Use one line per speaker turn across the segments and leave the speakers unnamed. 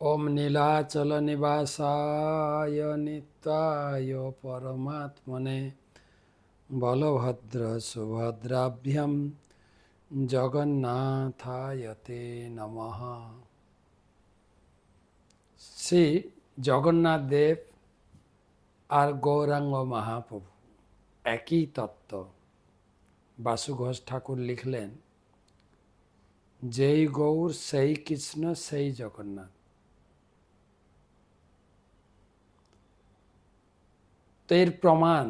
ओम नीलाचल निवासाय नित्याय परमात्मने बलभद्र सुभद्राभ्याम जगन्नाथाय ते नमः। শ্রী জগন্নাথ দেব আর গৌরাঙ্গ মহাপ্রভু একই তত্ত্ব। বাসু ঘোষ ঠাকুর লিখলেন, যেই গৌর সেই কৃষ্ণ সেই জগন্নাথ। তো এর প্রমাণ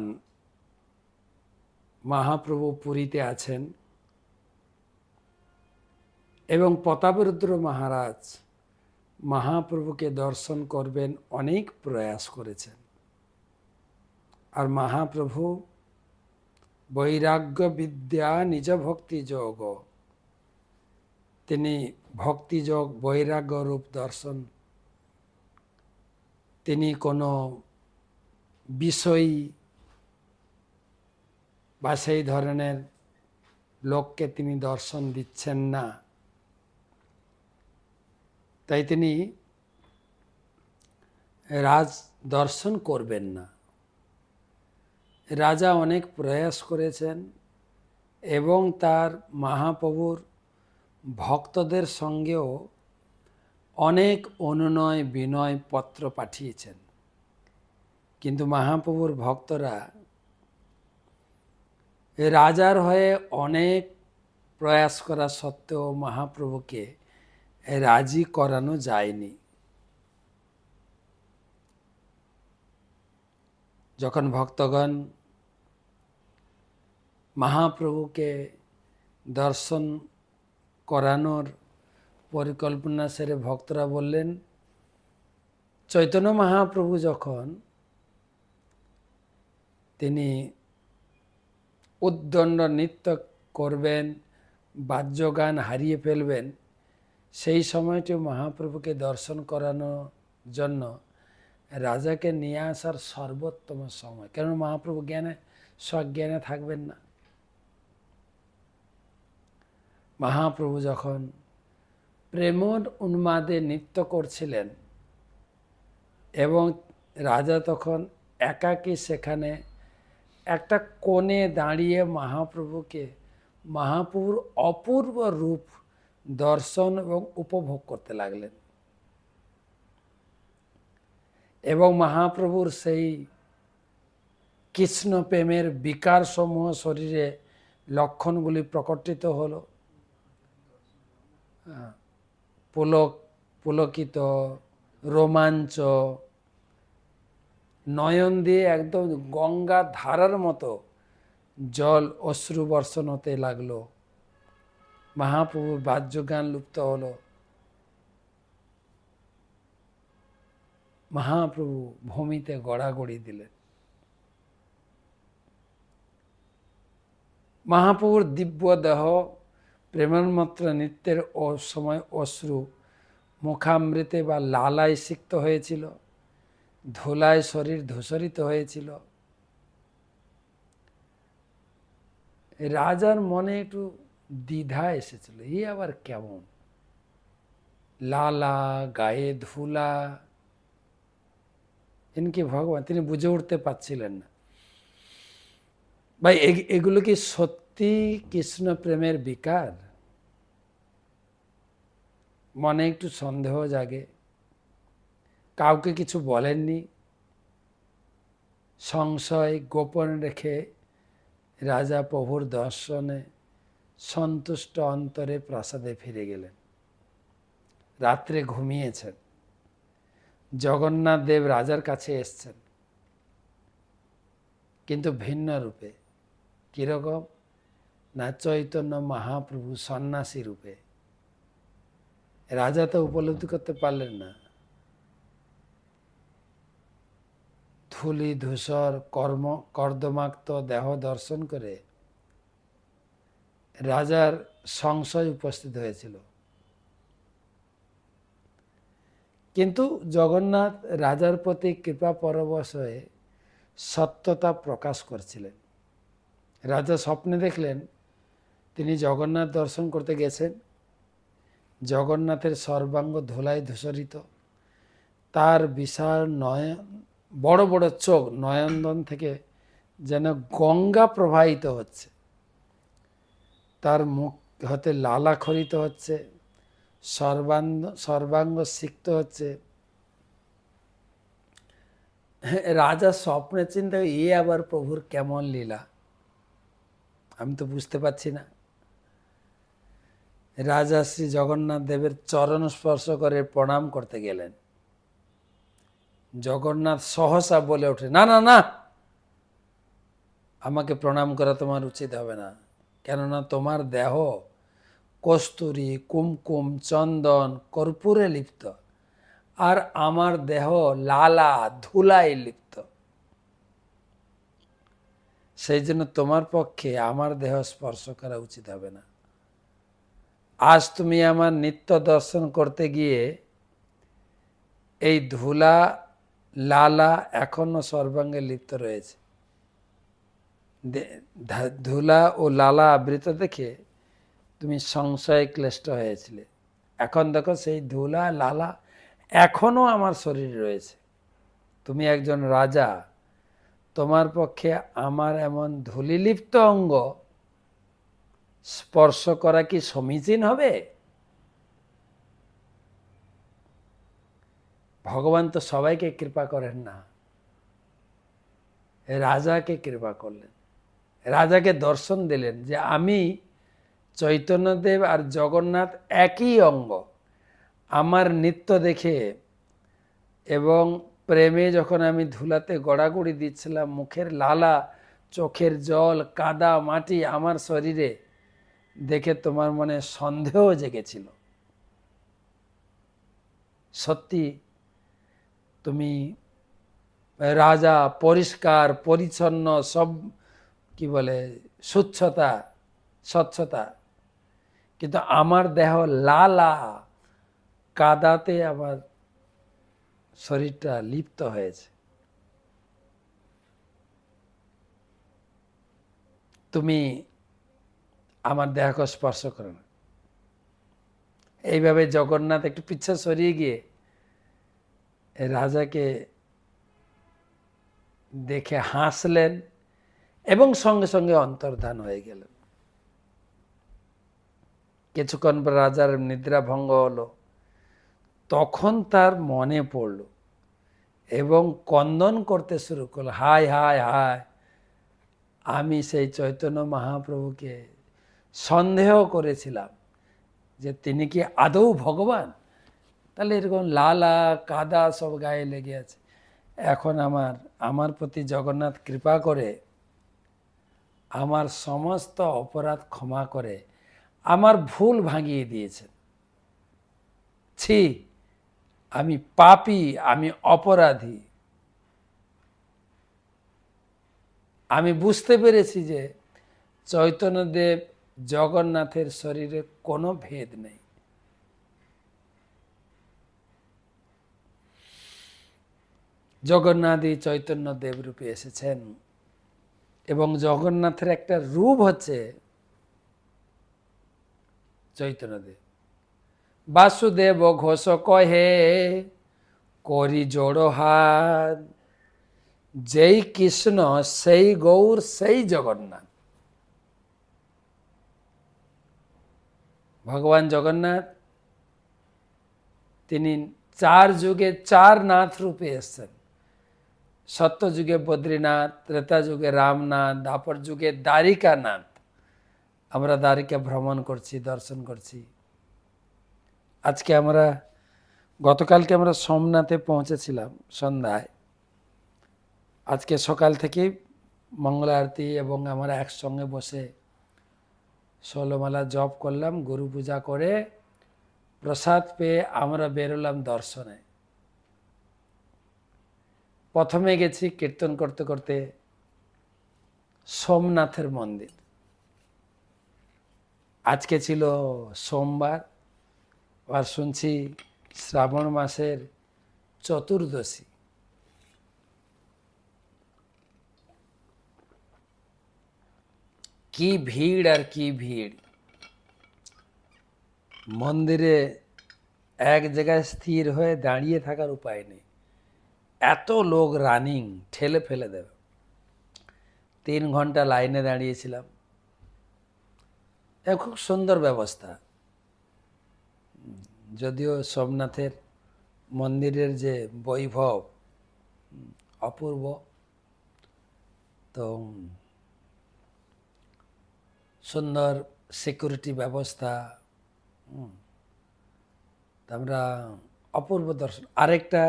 মহাপ্রভু পুরীতে আছেন এবং প্রতাপরুদ্র মহারাজ মহাপ্রভুকে দর্শন করবেন অনেক প্রয়াস করেছেন। আর মহাপ্রভু বৈরাগ্য বিদ্যা নিজ ভক্তি যোগ, তিনি ভক্তিযোগ বৈরাগ্য রূপ দর্শন, তিনি কোনো বিষয়ী বা সেই ধরনের লোককে তিনি দর্শন দিচ্ছেন না। তাই তিনি রাজ দর্শন করবেন না। রাজা অনেক প্রয়াস করেছেন এবং তার মহাপ্রভুর ভক্তদের সঙ্গেও অনেক অনুনয় বিনয় পত্র পাঠিয়েছেন, কিন্তু মহাপ্রভুর ভক্তরা রাজার হয়ে অনেক প্রয়াস করা সত্ত্বেও মহাপ্রভুকে রাজি করানো যায়নি। যখন ভক্তগণ মহাপ্রভুকে দর্শন করানোর পরিকল্পনা সেরে ভক্তরা বললেন, চৈতন্য মহাপ্রভু যখন তিনি উদ্দণ্ড নৃত্য করবেন, বাদ্যগান হারিয়ে ফেলবেন, সেই সময়টি মহাপ্রভুকে দর্শন করানোর জন্য রাজাকে নিয়ে আসার সর্বোত্তম সময়। কেন মহাপ্রভু জ্ঞানে সজ্ঞানে থাকবেন না। মহাপ্রভু যখন প্রেমর উন্মাদে নৃত্য করছিলেন এবং রাজা তখন একাকী সেখানে একটা কোণে দাঁড়িয়ে মহাপ্রভুর অপূর্ব রূপ দর্শন এবং উপভোগ করতে লাগলেন এবং মহাপ্রভুর সেই কৃষ্ণ প্রেমের বিকার সমূহ শরীরে লক্ষণগুলি প্রকটিত হলো। পুলকিত, রোমাঞ্চ, নয়ন দিয়ে একদম গঙ্গা ধারার মতো জল অশ্রু বর্ষণ হতে লাগলো। মহাপ্রভুর বাদ্যগান লুপ্ত হলো। মহাপ্রভু ভূমিতে গড়াগড়ি দিলেন। মহাপ্রভুর দিব্য দেহ প্রেমন্মত্র নৃত্যের সময় অশ্রু মুখামৃতে বা লালায় সিক্ত হয়েছিল, ধুলায় শরীর ধূসরিত হয়েছিল। রাজার মনে একটু দ্বিধা এসেছিল, এই আবার কেমন লালা, গায়ে ধুলা, এনকি ভগবান, তিনি বুঝে উঠতে পারছিলেন না। ভাই এগুলো কি সত্যি কৃষ্ণ প্রেমের বিকার? মনে একটু সন্দেহ জাগে। কাউকে কিছু বলেননি, সংশয় গোপন রেখে রাজা প্রভুর দর্শনে সন্তুষ্ট অন্তরে প্রাসাদে ফিরে গেলেন। রাত্রে ঘুমিয়েছেন। জগন্নাথ দেব রাজার কাছে এসছেন, কিন্তু ভিন্ন রূপে। কিরকম না, চৈতন্য মহাপ্রভু সন্ন্যাসী রূপে। রাজা তো উপলব্ধি করতে পারলেন না। ধূলি ধূসর কর্দমাক্ত দেহ দর্শন করে রাজার সংশয় উপস্থিত হয়েছিল, কিন্তু জগন্নাথ রাজার প্রতি কৃপা পরবশ হয়ে সত্যতা প্রকাশ করছিলেন। রাজা স্বপ্নে দেখলেন তিনি জগন্নাথ দর্শন করতে গেছেন। জগন্নাথের সর্বাঙ্গ ধুলায় ধূসরিত, তার বিশাল নয়ন, বড় বড় চোখ, নয়নদন থেকে যেন গঙ্গা প্রবাহিত হচ্ছে, তার মুখ হতে লালা খরিত হচ্ছে, সর্বাঙ্গ সিক্ত হচ্ছে। রাজা স্বপ্নে চিন্তা, এ আবার প্রভুর কেমন লীলা, আমি তো বুঝতে পারছি না। রাজা শ্রী জগন্নাথ দেবের চরণ স্পর্শ করে প্রণাম করতে গেলেন। জগন্নাথ সহসা বলে ওঠে, না না না, আমাকে প্রণাম করা তোমার উচিত হবে না, কেননা তোমার দেহ কস্তুরী, কুমকুম, চন্দন, কর্পূরে লিপ্ত, আর আমার দেহ লালা ধুলায় লিপ্ত। সেই জন্য তোমার পক্ষে আমার দেহ স্পর্শ করা উচিত হবে না। আজ তুমি আমার নিত্য দর্শন করতে গিয়ে এই ধুলা লালা এখনো সর্বাঙ্গে লিপ্ত রয়েছে। ধুলা ও লালা আবৃত দেখে তুমি সংশয়ে ক্লেষ্ট হয়েছিলে, এখন দেখো সেই ধুলা লালা এখনো আমার শরীরে রয়েছে। তুমি একজন রাজা, তোমার পক্ষে আমার এমন ধূলিলিপ্ত অঙ্গ স্পর্শ করা কি সমীচীন হবে? ভগবান তো সবাইকে কৃপা করেন না, রাজাকে কৃপা করলেন, রাজাকে দর্শন দিলেন যে আমি চৈতন্যদেব আর জগন্নাথ একই অঙ্গ। আমার নৃত্য দেখে এবং প্রেমে যখন আমি ধুলাতে গড়াগড়ি দিচ্ছিলাম, মুখের লালা, চোখের জল, কাদা মাটি আমার শরীরে দেখে তোমার মনে সন্দেহ জেগেছিল। সত্যি তুমি রাজা, পরিষ্কার পরিচ্ছন্ন, সব কি বলে স্বচ্ছতা, কিন্তু আমার দেহ লালা কাদাতে আমার শরীরটা লিপ্ত হয়েছে। তুমি আমার দেহকে স্পর্শ করো না। এইভাবে জগন্নাথ একটু পিছা সরিয়ে গিয়ে রাজাকে দেখে হাসলেন এবং সঙ্গে সঙ্গে অন্তর্ধান হয়ে গেলেন। কিছুক্ষণ পর রাজার নিদ্রা ভঙ্গ হলো, তখন তার মনে পড়ল এবং কন্দন করতে শুরু করল, হায় হায় হায়, আমি সেই চৈতন্য মহাপ্রভুকে সন্দেহ করেছিলাম যে তিনি কি আদৌ ভগবান। তাহলে এরকম লালা কাদা সব গায়ে লেগে আছে। এখন আমার প্রতি জগন্নাথ কৃপা করে আমার সমস্ত অপরাধ ক্ষমা করে আমার ভুল ভাঙিয়ে দিয়েছেন। ছি, আমি পাপী, আমি অপরাধী। আমি বুঝতে পেরেছি যে চৈতন্যদেব জগন্নাথের শরীরে কোনো ভেদ নেই। জগন্নাথই চৈতন্যদেব রূপে এসেছেন এবং জগন্নাথের একটা রূপ হচ্ছে চৈতন্যদেব। বাসুদেব ঘোষ কহে করি জোড় হাত, যেই কৃষ্ণ সেই গৌর সেই জগন্নাথ। ভগবান জগন্নাথ তিনি 4 যুগে 4 নাথ রূপে এসেছেন। সত্য যুগে বদ্রীনাথ, ত্রেতা যুগে রামনাথ, দ্বাপর যুগে দ্বারিকানাথ। আমরা দ্বারিকা ভ্রমণ করছি, দর্শন করছি। আজকে গতকালকে আমরা সোমনাথে পৌঁছেছিলাম সন্ধ্যায়। আজকে সকাল থেকেই মঙ্গল আরতি এবং আমরা একসঙ্গে বসে 16 মালা জপ করলাম, গুরু পূজা করে প্রসাদ পেয়ে আমরা বেরোলাম দর্শনে। প্রথমে গেছি কীর্তন করতে করতে সোমনাথের মন্দির। আজকে ছিল সোমবার, আর শুনছি শ্রাবণ মাসের চতুর্দশী। কি ভিড় আর কি ভিড়! মন্দিরে এক জায়গায় স্থির হয়ে দাঁড়িয়ে থাকার উপায় নেই। এত লোক রানিং, ঠেলে ফেলে দেবে। 3 ঘন্টা লাইনে দাঁড়িয়েছিলাম। খুব সুন্দর ব্যবস্থা। যদিও সোমনাথের মন্দিরের যে বৈভব অপূর্ব, তো সুন্দর সিকিউরিটি ব্যবস্থা, আমরা অপূর্ব দর্শন। আরেকটা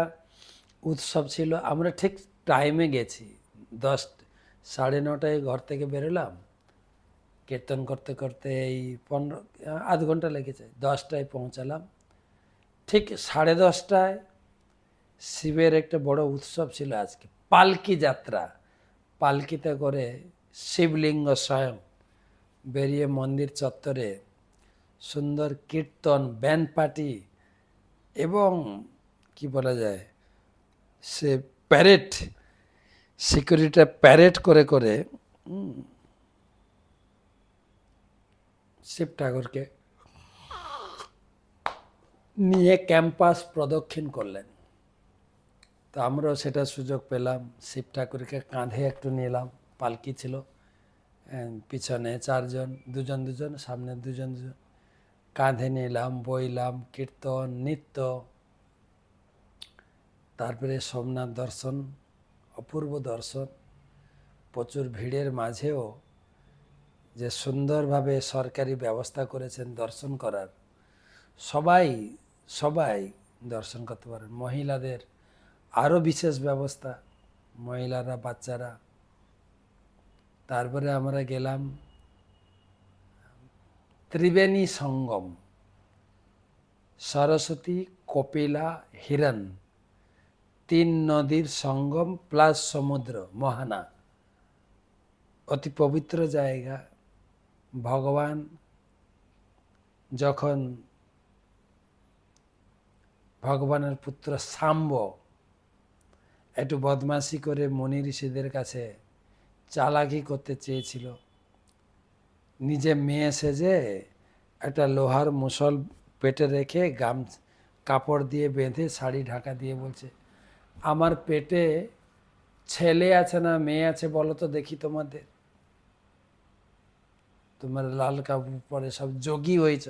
উৎসব ছিল, আমরা ঠিক টাইমে গেছি। 10, 9:30 ঘর থেকে বেরোলাম, কীর্তন করতে করতে এই 15 আধ ঘন্টা লেগেছে। 10টায় পৌঁছালাম। ঠিক 10:30টায় শিবের একটা বড় উৎসব ছিল আজকে, পালকি যাত্রা। পালকিতে করে শিবলিঙ্গ স্বয়ং বেরিয়ে মন্দির চত্বরে সুন্দর কীর্তন, ব্যান্ড পার্টি এবং কি বলা যায়, সে প্যারেড, সিকিউরিটি প্যারেড করে করে শিব ঠাকুরকে নিয়ে ক্যাম্পাস প্রদক্ষিণ করলেন। তো আমরাও সেটা সুযোগ পেলাম। শিব ঠাকুরকে কাঁধে একটু নিলাম, পালকি ছিল, পিছনে 4 জন, 2 জন 2 জন, সামনে 2 জন 2 জন, কাঁধে নিলাম, বইলাম, কীর্তন, নৃত্য। তারপরে সোমনাথ দর্শন, অপূর্ব দর্শন। প্রচুর ভিড়ের মাঝেও যে সুন্দরভাবে সরকারি ব্যবস্থা করেছেন দর্শন করার, সবাই দর্শন করতে পারেন। মহিলাদের আরও বিশেষ ব্যবস্থা, মহিলারা, বাচ্চারা। তারপরে আমরা গেলাম ত্রিবেণী সঙ্গম, সরস্বতী, কপিলা, হিরণ, 3 নদীর সঙ্গম প্লাস সমুদ্র, মোহনা। অতি পবিত্র জায়গা। ভগবান যখন ভগবানের পুত্র শাম্ব একটু বদমাশি করে মুনি ঋষিদের কাছে চালাকি করতে চেয়েছিল, নিজে মেয়ে সেজে একটা লোহার মুসল পেটে রেখে কাপড় দিয়ে বেঁধে শাড়ি ঢাকা দিয়ে বলছে, আমার পেটে ছেলে আছে না মেয়ে আছে বলো তো দেখি তোমাদের, তোমার লাল কাপড় পরে সব যোগী হয়েছ,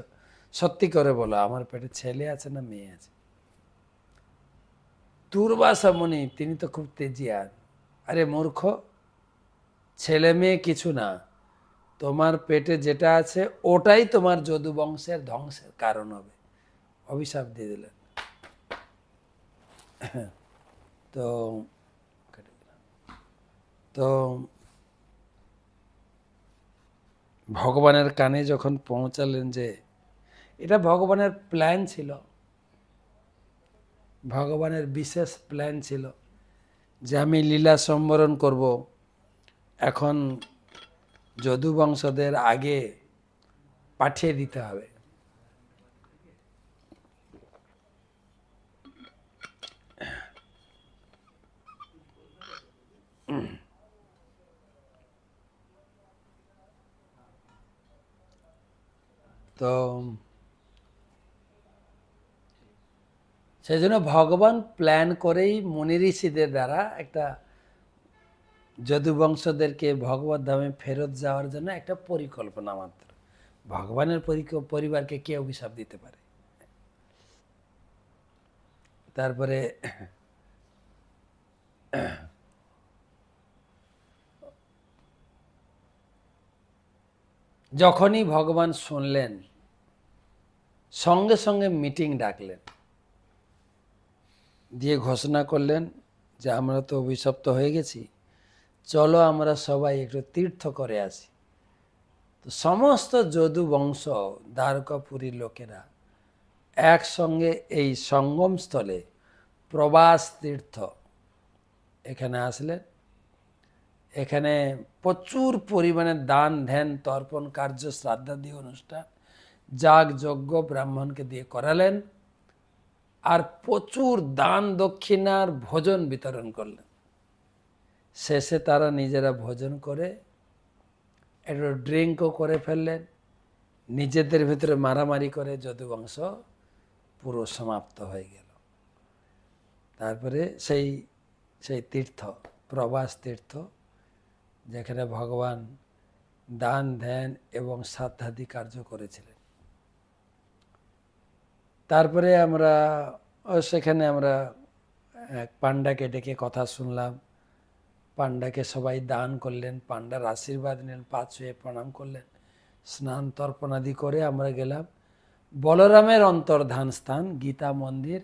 সত্যি করে বলো আমার পেটে ছেলে আছে না মেয়ে আছে। দুর্বাসা মুনি, তিনি তো খুব তেজিয়ান, আরে মূর্খ, ছেলে মেয়ে কিছু না, তোমার পেটে যেটা আছে ওটাই তোমার যদু বংশের ধ্বংসের কারণ হবে। অভিশাপ দিয়ে দিলেন। তো তো ভগবানের কানে যখন পৌঁছালেন যে এটা ভগবানের প্ল্যান ছিল, ভগবানের বিশেষ প্ল্যান ছিল যে আমি লীলা সম্বরণ করব, এখন যদু বংশদের আগে পাঠিয়ে দিতে হবে। তো সেই জন্য ভগবান প্ল্যান করেই মুনি ঋষিদের দ্বারা একটা যদু বংশদেরকে ভগবত ধামে ফেরত যাওয়ার জন্য একটা পরিকল্পনা মাত্র। ভগবানের পরিবারকে কে অভিশাপ দিতে পারে? তারপরে যখনই ভগবান শুনলেন, সঙ্গে সঙ্গে মিটিং ডাকলেন, দিয়ে ঘোষণা করলেন যে আমরা তো অভিশপ্ত হয়ে গেছি, চলো আমরা সবাই একটু তীর্থ করে আসি। তো সমস্ত যদু বংশ, দ্বারকাপুরীর লোকেরা একসঙ্গে এই সঙ্গমস্থলে প্রবাস তীর্থ এখানে আসলেন। এখানে প্রচুর পরিমাণে দান ধ্যান তর্পণ কার্য, শ্রাদ্ধাদি অনুষ্ঠান, যাগ যজ্ঞ ব্রাহ্মণকে দিয়ে করালেন, আর প্রচুর দান দক্ষিণার ভোজন বিতরণ করলেন। শেষে তারা নিজেরা ভোজন করে একটু ড্রিঙ্কও করে ফেললেন, নিজেদের ভিতরে মারামারি করে যদুবংশ পুরো সমাপ্ত হয়ে গেল। তারপরে সেই সেই তীর্থ, প্রবাস তীর্থ, যেখানে ভগবান দান ধ্যান এবং শ্রাদ্ধাদি কার্য করেছিলেন। তারপরে আমরা সেখানে আমরা এক পান্ডাকে ডেকে কথা শুনলাম। পান্ডাকে সবাই দান করলেন, পান্ডার আশীর্বাদ নিলেন, পা ছুঁয়ে প্রণাম করলেন। স্নান তর্পণাদি করে আমরা গেলাম বলরামের অন্তর্ধান স্থান গীতা মন্দির।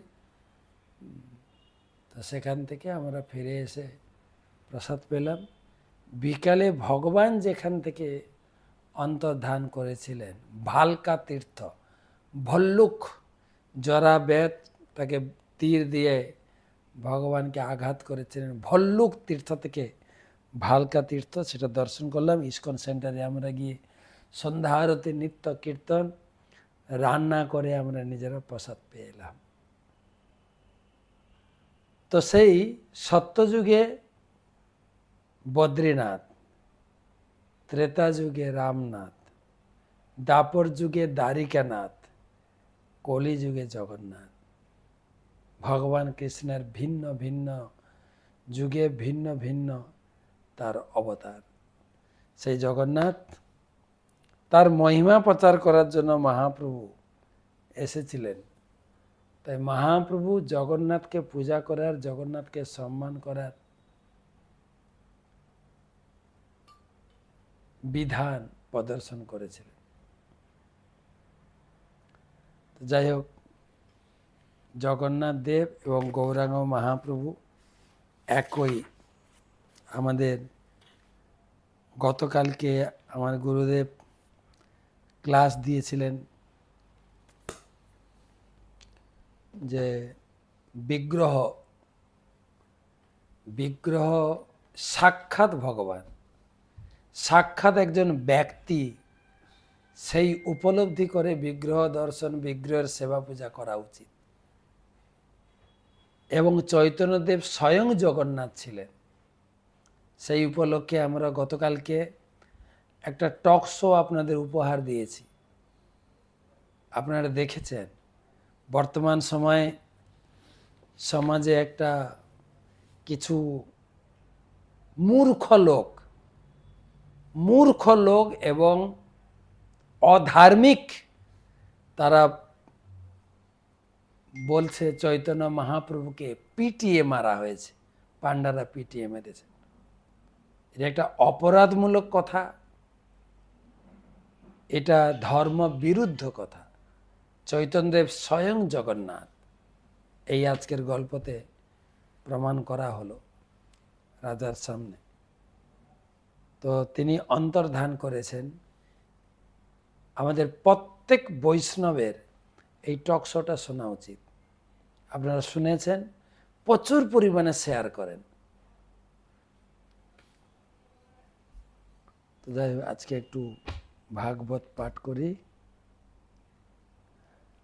তো সেখান থেকে আমরা ফিরে এসে প্রসাদ পেলাম। বিকালে ভগবান যেখান থেকে অন্তর্ধান করেছিলেন, ভালকা তীর্থ, ভল্লুক জরা বেদ তাকে তীর দিয়ে ভগবানকে আঘাত করেছিলেন, ভল্লুক তীর্থ থেকে ভালকা তীর্থ, সেটা দর্শন করলাম। ইস্কন সেন্টারে আমরা গিয়ে সন্ধ্যা আরতি, নিত্য কীর্তন, রান্না করে আমরা নিজেরা প্রসাদ পেয়ে এলাম। তো সেই সত্যযুগে বদ্রীনাথ, ত্রেতা যুগে রামনাথ, দাপর যুগে দ্বারিকানাথ, কলি যুগে জগন্নাথ। ভগবান কৃষ্ণের ভিন্ন ভিন্ন যুগে ভিন্ন ভিন্ন তার অবতার। সেই জগন্নাথ তার মহিমা প্রচার করার জন্য মহাপ্রভু এসেছিলেন। তাই মহাপ্রভু জগন্নাথকে পূজা করার, জগন্নাথকে সম্মান করার বিধান প্রদর্শন করেছিলেন। যাই হোক, জগন্নাথ দেব এবং গৌরাঙ্গ মহাপ্রভু একই। আমাদের গতকালকে আমার গুরুদেব ক্লাস দিয়েছিলেন যে বিগ্রহ বিগ্রহ সাক্ষাৎ ভগবান, সাক্ষাৎ একজন ব্যক্তি, সেই উপলব্ধি করে বিগ্রহ দর্শন, বিগ্রহের সেবা পূজা করা উচিত। এবং চৈতন্যদেব স্বয়ং জগন্নাথ ছিলেন। সেই উপলক্ষে আমরা গতকালকে একটা টক শো আপনাদের উপহার দিয়েছি, আপনারা দেখেছেন। বর্তমান সময়ে সমাজে একটা কিছু মূর্খ লোক এবং অধার্মিক, তারা বলছে চৈতন্য মহাপ্রভুকে পিটিয়ে মারা হয়েছে, পান্ডারা পিটিয়ে মেরেছে। এটা একটা অপরাধমূলক কথা, এটা ধর্ম বিরুদ্ধ কথা। চৈতন্যদেব স্বয়ং জগন্নাথ, এই আজকের গল্পতে প্রমাণ করা হলো রাজার সামনে। তো তিনি অন্তর্ধান করেছেন। আমাদের প্রত্যেক বৈষ্ণবের এই টক শোটা শোনা উচিত। আপনারা শুনেছেন, প্রচুর পরিমাণে শেয়ার করেন। তো যাই হোক, আজকে একটু ভাগবত পাঠ করি।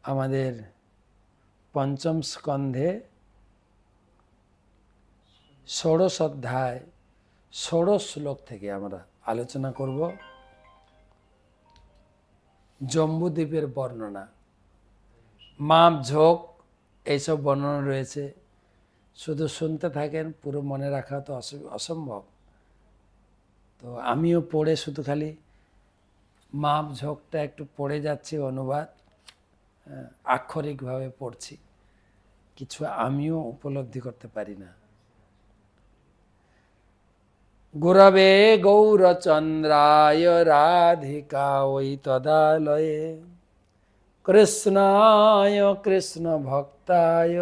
আমাদের পঞ্চম স্কন্ধে ১৬ অধ্যায় ১৬ শ্লোক থেকে আমরা আলোচনা করব। জম্বুদ্বীপের বর্ণনা, মাপ ঝোঁক, এইসব বর্ণনা রয়েছে। শুধু শুনতে থাকেন, পুরো মনে রাখা তো অসম্ভব। তো আমিও পড়ে শুধু খালি মাপ ঝোঁকটা একটু পড়ে যাচ্ছি, অনুবাদ আক্ষরিকভাবে পড়ছি, কিছু আমিও উপলব্ধি করতে পারি না। গুরবে গৌরচন্দ্রায় রাধিকায় তদালয়ে কৃষ্ণায় কৃষ্ণ ভক্তায়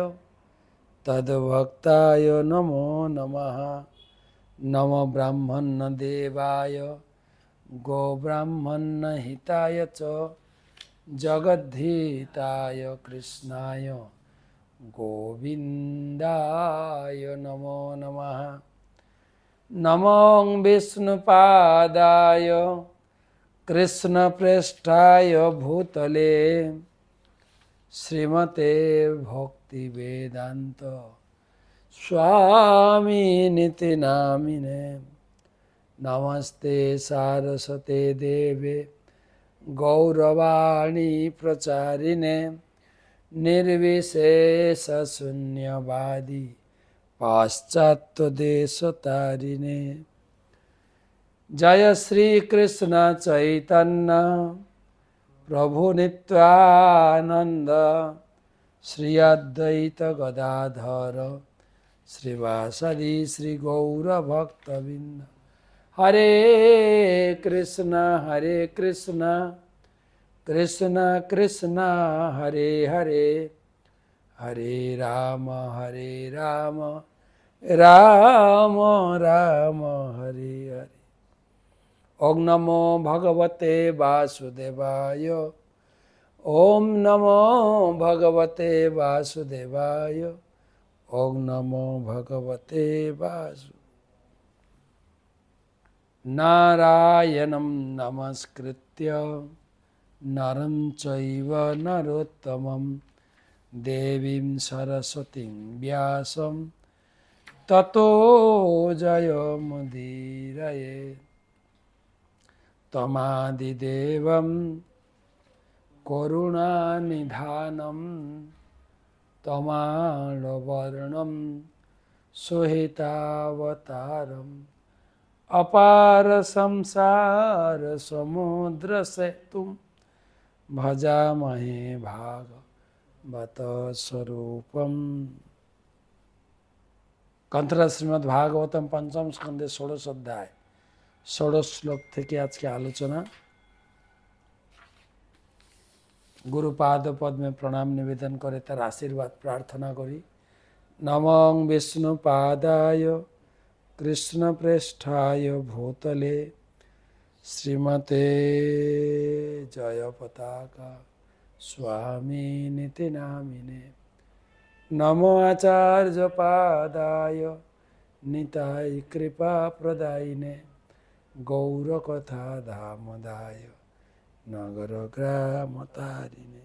তদ্ভক্তায় নমো নমঃ। নম ব্রাহ্মণ দেবায় গো ব্রাহ্মণ হিতায় চ জগদ্ধিতায় কৃষ্ণায় গোবিন্দায় নমো নমঃ। নমো বিষ্ণুপাদায় কৃষ্ণপ্রেষ্ঠায় ভূতলে শ্রীমতে ভক্তি বেদান্ত স্বামিনিতি নামিনে। নমস্তে সারস্বতে দেবে গৌরবাণী প্রচারিণে নির্বিশেষ শূন্যবাদী पाश्चात्य देश तारिणे। जय श्री कृष्ण चैतन्य प्रभु नित्यानंद, श्री अद्वैत गदाधर श्रीवासदि श्री गौर भक्तबिंद। हरे कृष्ण कृष्ण कृष्ण हरे हरे, हरे राम राम राम हरे हरे। ओम नमो भगवते वासुदेवाय, ओम नमो भगवते वासुदेवाय, ओम नमो भगवते वासु। नारायणं नमस्कृत्य नरं चैव नरोत्तमं, देवीं सरस्वतीं व्यासं ततो जयमुदीरये। तमादिदेवं करुणानिधानं, तमालवर्णं सुहितावतारम्, अपार संसार समुद्र सेतुं भजामहे भागवत स्वरूपम। कंथरा श्रीमद् भागवतम पंचम स्कंदे 16 अध्याय 16 श्लोक থেকে আজকে আলোচনা। गुरुपाद पद्मे प्रणाम निवेदन करे तार आशीर्वाद प्रार्थना करी। नमः विष्णुपादाय कृष्ण प्रेष्ठाय भूतले, श्रीमते जय पताका स्वामी निति नामिने। नमो आचार्य पादाय निताय कृपा प्रदायिने, गौर कथा धामदाय नगर ग्राम तारिणे।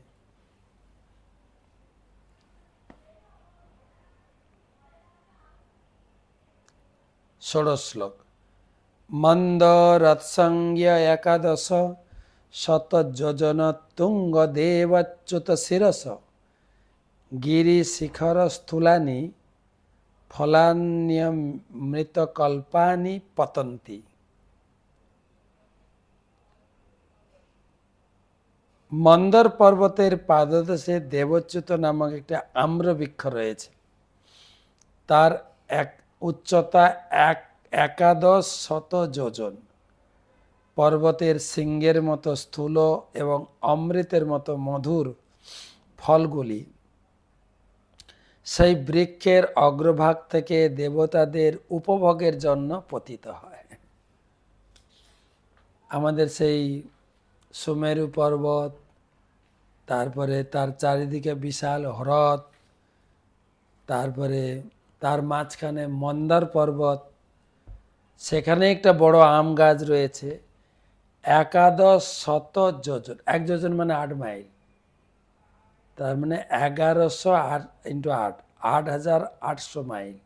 षोडश श्लोक। मंदरत्संज्ञ एकादश शतयोजन तुंग देवच्युत शिरस, गिरिशिखर स्थूलानि फलान्यमृतकल्पानि पतन्ति। मंदर पर्वतेर पाददेशे देवच्युत नामक एक आम्र वृक्ष रयेछे। तार एक उच्चता 1100 योजन। पर्वतेर सिंहेर मतो स्थूल एवं अमृतेर मतो मधुर फलगुली सेई बृक्षेर अग्रभाग थेके देवतादेर उपभोगेर जन्य पतित हय। आमादेर सेई सुमेरु पर्वत, तारपरे तार चारिदिके विशाल ह्रद, तारपरे तार माझखाने मंदार पर्वत, सेखाने एकटा बड़ो आम गाछ रयेछे। 1100 योजन, 1 योजन माने 8 माइल, तार माने 1108 इंटू 8 8800 माइल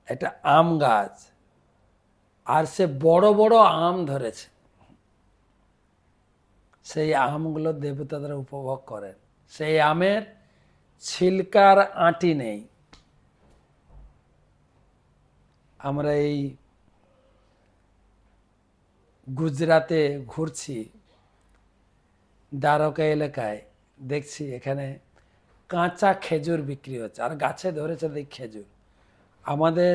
एक आम गाछ। और से बड़ो बड़ो आम धरेছে। সেই আমগুলো দেবতারা উপভোগ করেন। সেই আমের ছিলকার আঁটি নেই। আমরা এই গুজরাটে ঘুরছি, দ্বারকা এলাকায় দেখছি এখানে কাঁচা খেজুর বিক্রি হচ্ছে, আর গাছে ধরেছে দেখ খেজুর। আমাদের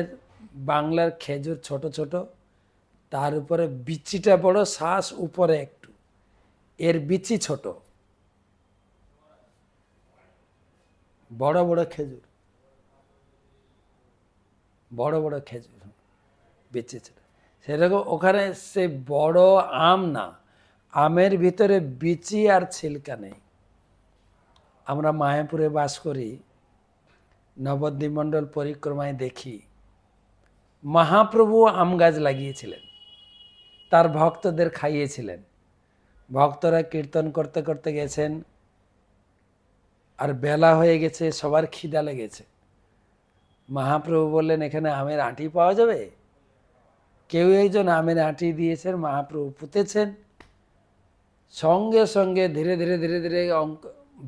বাংলার খেজুর ছোট ছোট, তার উপরে বিচিটা বড়, শ্বাস উপরে একটু, এর বিচি ছোট। বড় বড় খেজুর, বড় বড় খেজুর, বিচি ছোট। সেরকম ওখানে সে বড় আম না, আমের ভিতরে বিচি আর ছিলকা নেই। আমরা মায়াপুরে বাস করি, নবদ্বীপ মণ্ডল পরিক্রমায় দেখি মহাপ্রভু আম গাছ লাগিয়েছিলেন, তার ভক্তদের খাইয়েছিলেন। ভক্তরা কীর্তন করতে করতে গেছেন, আর বেলা হয়ে গেছে, সবার খিদা লেগেছে। মহাপ্রভু বললেন এখানে আমের আঁটি পাওয়া যাবে? কেউ একজন আমের আঁটি দিয়েছেন, মহাপ্রভু পুঁতেছেন। সঙ্গে সঙ্গে ধীরে ধীরে ধীরে ধীরে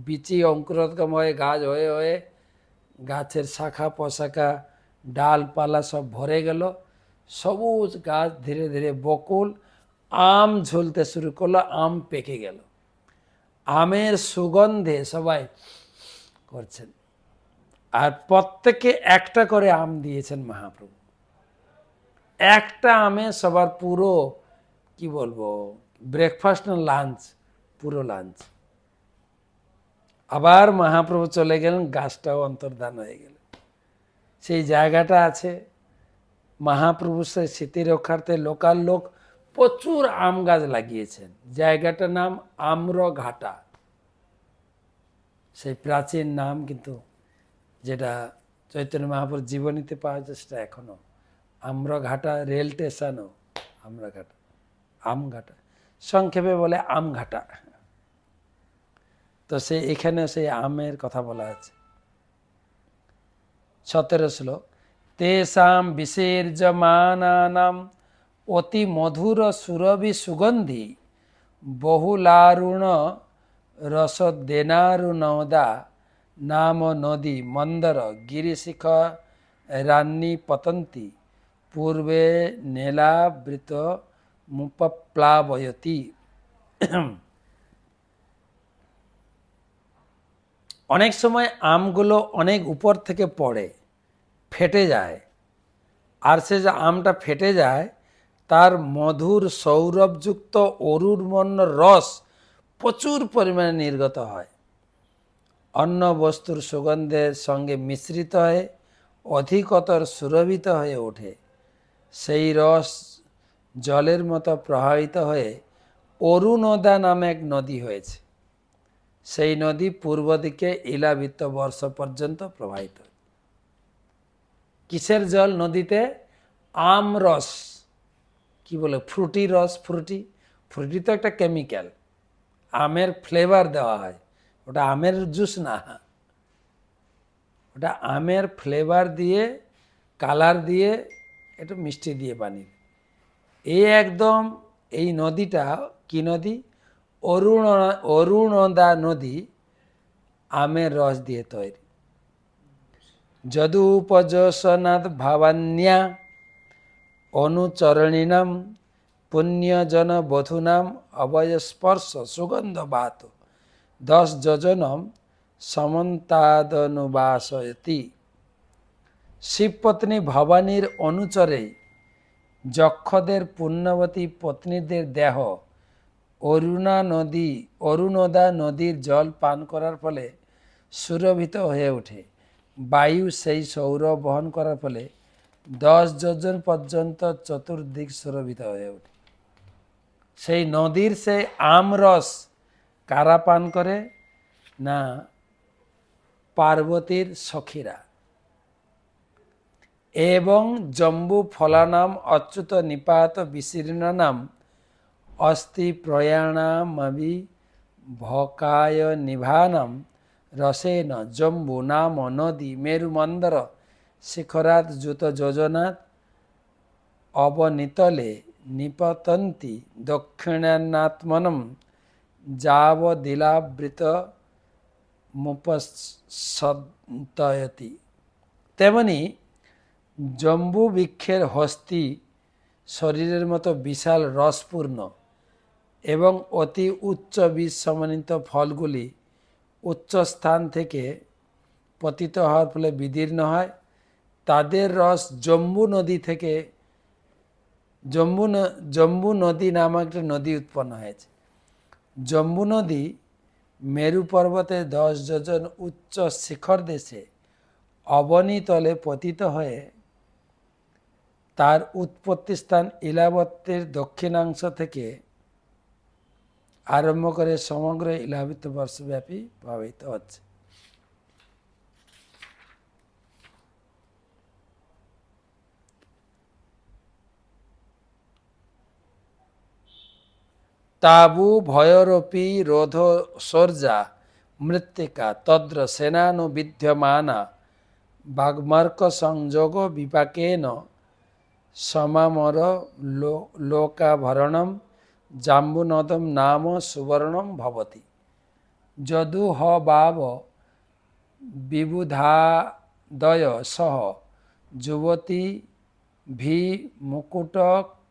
বিচি অঙ্কুরোদ্গম হয়ে গাছ হয়ে হয়ে গাছের শাখা প্রশাখা ডালপালা সব ভরে গেল, সবুজ গাছ, ধীরে ধীরে বকুল, আম ঝুলতে শুরু করলো, আম পেকে গেল, আমের সুগন্ধে সবাই করছেন। আর প্রত্যেকে একটা করে আম দিয়েছেন মহাপ্রভু। একটা আমে সবার পুরো কি বলবো ব্রেকফাস্ট না লাঞ্চ, পুরো লাঞ্চ। আবার মহাপ্রভু চলে গেলেন, গাছটাও অন্তর্ধান হয়ে গেল। সেই জায়গাটা আছে মহাপ্রভু স্মৃতি রক্ষার্থে লোকাল লোক প্রচুর আম গাছ লাগিয়েছেন। জায়গাটার নাম আম্রঘাটা, সেই প্রাচীন নাম, কিন্তু যেটা চৈতন্য মহাপ্রভুর জীবনীতে পাওয়া যায় সেটা এখনো আম্রঘাটা। রেল স্টেশনও আম্রঘাটা, আমঘাটা, সংক্ষেপে বলে আমঘাটা। তো সে এখানে সেই আমের কথা বলা আছে। 17 শ্লোক, তেষাম বিসর্জমানানাম অতি মধুর সুরভি সুগন্ধি বহুলারুণ রসদেনারুণদা নাম নদী মন্দর গিরিশিখ রান্নি পতন্তি পূর্বে নীলাবৃত মুপপ্লাবয়তি। অনেক সময় আমগুলো অনেক উপর থেকে পড়ে, ফেটে যায়, আর সে যে আমটা ফেটে যায় তার মধুর সৌরভযুক্ত অরুণবর্ণ রস প্রচুর পরিমাণে নির্গত হয়। অন্য বস্তুর সুগন্ধের সঙ্গে মিশ্রিত হয়ে অধিকতর সুরভিত হয়ে ওঠে। সেই রস জলের মতো প্রবাহিত হয়ে অরুণোদা নামে এক নদী হয়েছে। সেই নদী পূর্ব দিকে ইলাবৃত্ত বর্ষ পর্যন্ত প্রবাহিত। কিসের জল নদীতে? আম রস, কি বলে ফ্রুটি রস। ফ্রুটি, ফ্রুটি তো একটা কেমিক্যাল, আমের ফ্লেভার দেওয়া হয়, ওটা আমের জুস না, ওটা আমের ফ্লেভার দিয়ে, কালার দিয়ে, একটু মিষ্টি দিয়ে পানি। এই একদম এই নদীটা কি নদী? অরুণোদা নদী, আমের রস দিয়ে তৈরি। যদুপযোশনাথ ভাবান্যা অনুচরণীনাম পুণ্যজন বধূনাম অবয়স্পর্শ সুগন্ধ বাত 10 যোজনম সমন্তাদনুবাসয়তি। শিবপত্নী ভবানীর অনুচরে যক্ষদের পুণ্যবতী পত্নীদের দেহ অরুণোদা নদীর জল পান করার ফলে সুরভিত হয়ে ওঠে। বায়ু সেই সৌরভ বহন করার ফলে 10 যোজন পর্যন্ত চতুর্দিক সুরভিত হয়ে ওঠে। সেই নদীর সেই আমরস কারা পান করে? না, পার্বতীর সখীরা। এবং জম্বু ফলানাম অচ্যুত নিপাত বিশীর্ণানাম অস্তি প্রয়াণামবি ভকায় নিভানাম রসেন জম্বু নাম নদী মেরুমন্দর শিখরাত যুত যোজনাথ অবনীতলে নিপতন্তি দক্ষিণাত্মনম যাবদিলাবৃত মুপসন্তয়তি। তেমনি জম্বু বৃক্ষের হস্তি শরীরের মতো বিশাল রসপূর্ণ এবং অতি উচ্চ বীজ সমন্বিত ফলগুলি উচ্চ স্থান থেকে পতিত হওয়ার ফলে বিদীর্ণ হয়। তাদের রস জম্বু নদী থেকে, জম্বু নদী নামক একটা নদী উৎপন্ন হয়েছে। জম্বু নদী মেরু পর্বতের 10 যোজন উচ্চ শিখর দেশে অবনীতলে পতিত হয়ে তার উৎপত্তি স্থান ইলাবত্যের দক্ষিণাংশ থেকে আরম্ভ করে সমগ্র ইলাবৃত বর্ষব্যাপী প্রবাহিত হচ্ছে। তাবু ভয়রূপী রোধ সর্জা মৃত্তিকা তদ্র সেনানু বিদ্যমানা বাগ্মার্ক সংযোগ বিপাকেন সমামর লোকাভরণম জাম্বুনদম নাম সুবর্ণম ভবতি। যদু হ বাব বিবুধাদয় সহ যুবতী ভি মুকুট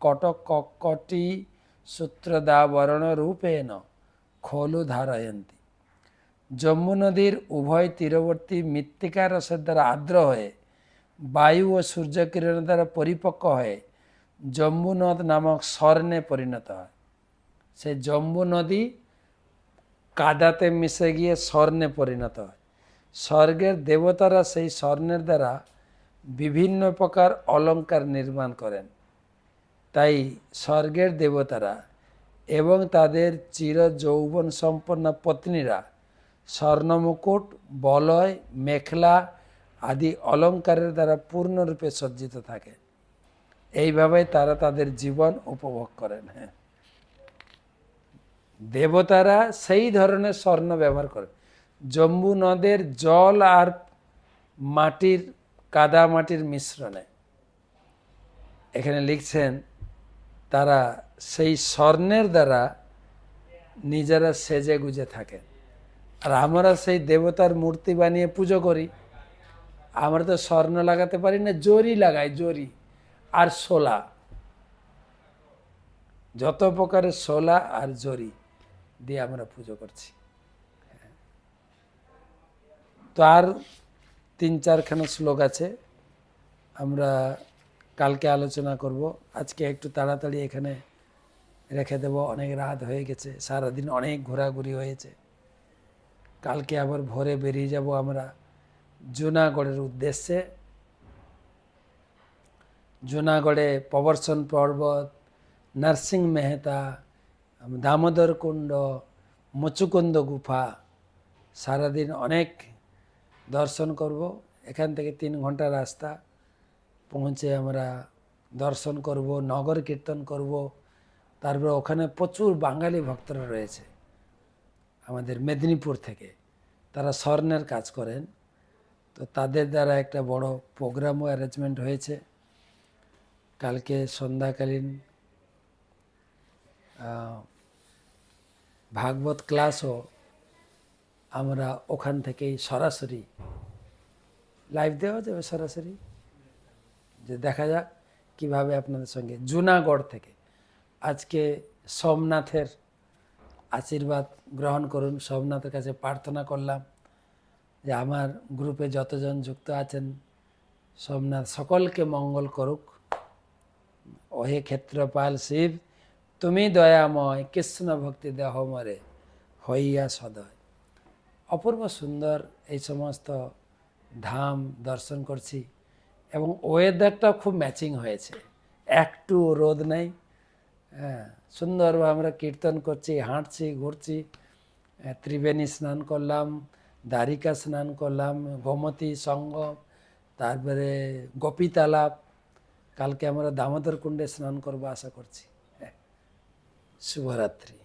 কটকটি সূত্রদাবরণ রূপেণ খোলু ধারয়ন্তী। যমু নদীর উভয় তীরবর্তী মৃত্তিকা রসের দ্বারা আর্দ্র হয়ে বায়ু ও সূর্যকিরণের দ্বারা পরিপক্ক হয়ে জম্বু নদ নামক স্বর্ণে পরিণত হয়। সেই জম্বু নদী কাদাতে মিশে গিয়ে স্বর্ণে পরিণত হয়। স্বর্গের দেবতারা সেই স্বর্ণের দ্বারা বিভিন্ন প্রকার অলঙ্কার নির্মাণ করেন। তাই স্বর্গের দেবতারা এবং তাদের চির যৌবন সম্পন্ন পত্নীরা স্বর্ণমুকুট, বলয়, মেখলা আদি অলঙ্কারের দ্বারা পূর্ণরূপে সজ্জিত থাকে। এইভাবে তারা তাদের জীবন উপভোগ করেন। হ্যাঁ, দেবতারা সেই ধরনের স্বর্ণ ব্যবহার করেন। জম্বু নদের জল আর মাটির কাদা মাটির মিশ্রণে এখানে লিখছেন তারা সেই স্বর্ণের দ্বারা নিজেরা সেজে গুজে থাকেন। আর আমরা সেই দেবতার মূর্তি বানিয়ে পুজো করি। আমরা তো স্বর্ণ লাগাতে পারি না, জরি লাগাই, জরি আর শোলা, যত প্রকারের শোলা আর জরি দিয়ে আমরা পুজো করছি। তো আর 3-4খানা শ্লোক আছে, আমরা কালকে আলোচনা করব। আজকে একটু তাড়াতাড়ি এখানে রেখে দেব, অনেক রাত হয়ে গেছে, সারাদিন অনেক ঘোরাঘুরি হয়েছে। কালকে আবার ভোরে বেরিয়ে যাব আমরা জুনাগড়ের উদ্দেশ্যে। জুনাগড়ে প্রবর্ষণ পর্বত, নরসিংহ মেহতা, দামোদর কুণ্ড, মুচুকুন্দ গুফা, সারাদিন অনেক দর্শন করব। এখান থেকে 3 ঘন্টা রাস্তা, পৌঁছে আমরা দর্শন করব, নগর কীর্তন করব। তারপর ওখানে প্রচুর বাঙালি ভক্তরা রয়েছে আমাদের মেদিনীপুর থেকে, তারা স্বর্ণের কাজ করেন। তো তাদের দ্বারা একটা বড় প্রোগ্রামও অ্যারেঞ্জমেন্ট হয়েছে। কালকে সন্ধ্যাকালীন ভাগবত ক্লাসও আমরা ওখান থেকেই সরাসরি লাইভ দেওয়া যাবে, সরাসরি যে দেখা যাক কিভাবে আপনাদের সঙ্গে জুনাগড় থেকে। আজকে সোমনাথের আশীর্বাদ গ্রহণ করুন। সোমনাথের কাছে প্রার্থনা করলাম যে আমার গ্রুপে যতজন যুক্ত আছেন সোমনাথ সকলকে মঙ্গল করুক। ওহে ক্ষেত্রপাল শিব, তুমি দয়াময়, কৃষ্ণ ভক্তি দেহ মরে হইয়া সদয়। অপূর্ব সুন্দর এই সমস্ত ধাম দর্শন করছি এবং ওয়েদারটা খুব ম্যাচিং হয়েছে, একটু রোদ নেই। হ্যাঁ, সুন্দরভাবে আমরা কীর্তন করছি, হাঁটছি, ঘুরছি। ত্রিবেণী স্নান করলাম, দ্বারিকা স্নান করলাম, গোমতী সঙ্গম, তারপরে গোপী তালাব। কালকে আমরা দামোদর কুণ্ডে স্নান করবো আশা করছি। শুভরাত্রি।